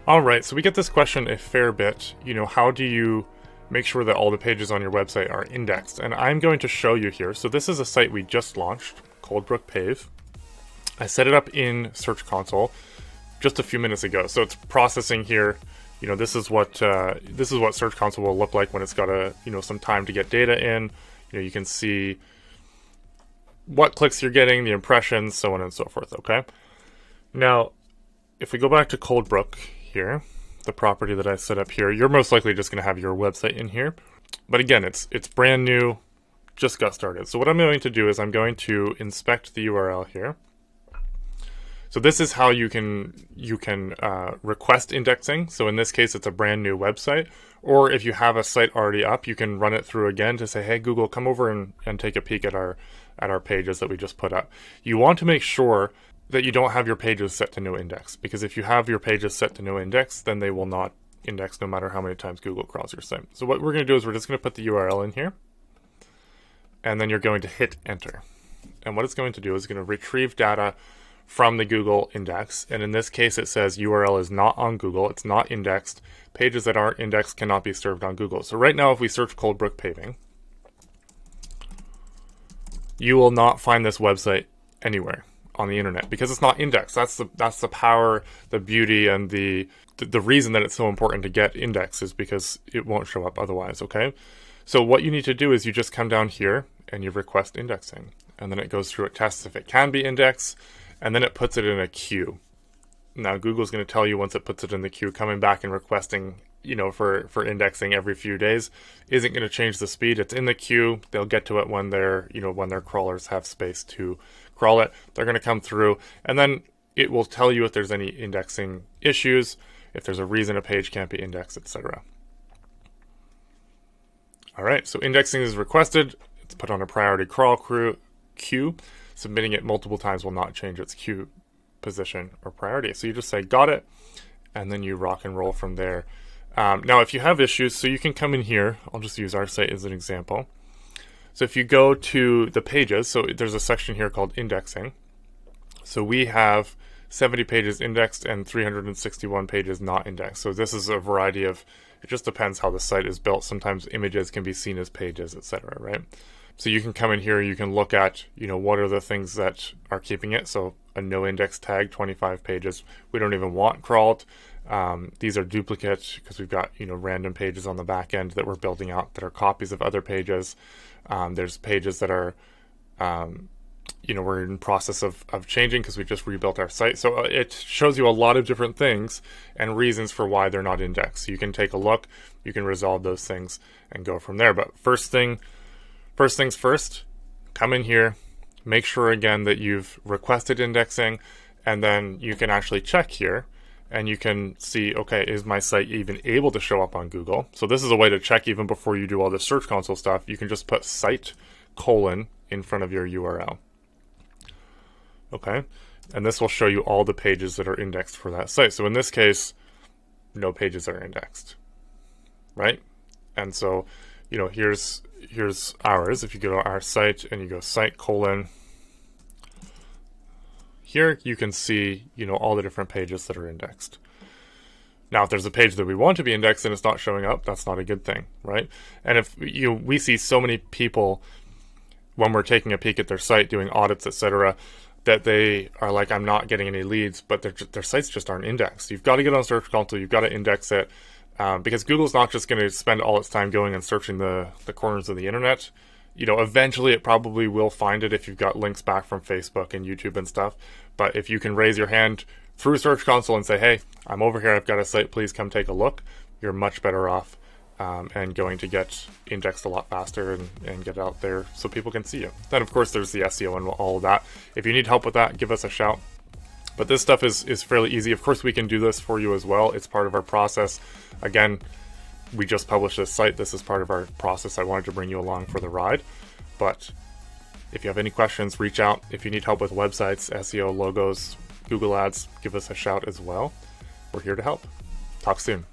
All right, so we get this question a fair bit. How do you make sure that all the pages on your website are indexed? And I'm going to show you here. So this is a site we just launched, Coldbrook Pave. I set it up in Search Console just a few minutes ago. So it's processing here. This is what Search Console will look like when it's got some time to get data in. You can see what clicks you're getting, the impressions, so on and so forth. Okay. Now, if we go back to Coldbrook here, the property that I set up here, you're most likely just going to have your website in here. But again, it's brand new, just got started. So what I'm going to do is I'm going to inspect the URL here. So this is how you can request indexing. So in this case, it's a brand new website. Or if you have a site already up, you can run it through again to say, hey, Google, come over and take a peek at our pages that we just put up. You want to make sure that you don't have your pages set to no index, because if you have your pages set to no index, then they will not index no matter how many times Google crawls your site. So what we're going to do is we're just going to put the URL in here, and then you're going to hit enter. And what it's going to do is going to retrieve data from the Google index, and in this case it says URL is not on Google, it's not indexed. Pages that aren't indexed cannot be served on Google. So right now if we search Coldbrook Paving, you will not find this website anywhere on the internet because it's not indexed. That's the power, the beauty, and the reason that it's so important to get indexed is because it won't show up otherwise. Okay, so what you need to do is you just come down here and you request indexing, and then it goes through, it tests if it can be indexed, and then it puts it in a queue. Now Google's going to tell you once it puts it in the queue, coming back and requesting for indexing every few days isn't going to change the speed. It's in the queue. They'll get to it when their crawlers have space to crawl it. They're going to come through, and then it will tell you if there's any indexing issues, if there's a reason a page can't be indexed, etc. All right, so indexing is requested. It's put on a priority crawl queue. Submitting it multiple times will not change its queue position or priority. So you just say got it, and then you rock and roll from there. Now, if you have issues, so you can come in here. I'll just use our site as an example. So if you go to the pages, so there's a section here called indexing. So we have 70 pages indexed and 361 pages not indexed. So this is a variety of, it just depends how the site is built. Sometimes images can be seen as pages, etc., right? So you can come in here, you can look at, what are the things that are keeping it. So a no index tag, 25 pages, we don't even want crawled. These are duplicate because we've got, random pages on the back end that we're building out that are copies of other pages. There's pages that are, we're in process of changing because we just rebuilt our site. So it shows you a lot of different things and reasons for why they're not indexed. So you can take a look, you can resolve those things and go from there. But first things first, come in here, make sure again that you've requested indexing, and then you can actually check here and you can see, okay, is my site even able to show up on Google? So this is a way to check even before you do all the Search Console stuff. You can just put site : in front of your URL. Okay, and this will show you all the pages that are indexed for that site. So in this case, no pages are indexed, right? And so, here's ours. If you go to our site and you go site : here you can see, all the different pages that are indexed. Now, if there's a page that we want to be indexed and it's not showing up, that's not a good thing, right? And if we see so many people when we're taking a peek at their site, doing audits, etc., that they are like, I'm not getting any leads, but their sites just aren't indexed. You've got to get on Search Console, you've got to index it, because Google's not just going to spend all its time going and searching the corners of the internet. Eventually it probably will find it if you've got links back from Facebook and YouTube and stuff. But if you can raise your hand through Search Console and say, hey, I'm over here, I've got a site, please come take a look, you're much better off and going to get indexed a lot faster and get out there so people can see you. Then, of course, there's the SEO and all of that. If you need help with that, give us a shout. But this stuff is fairly easy. Of course, we can do this for you as well. It's part of our process. Again, we just published this site. This is part of our process. I wanted to bring you along for the ride. But if you have any questions, reach out. If you need help with websites, SEO, logos, Google Ads, give us a shout as well. We're here to help. Talk soon.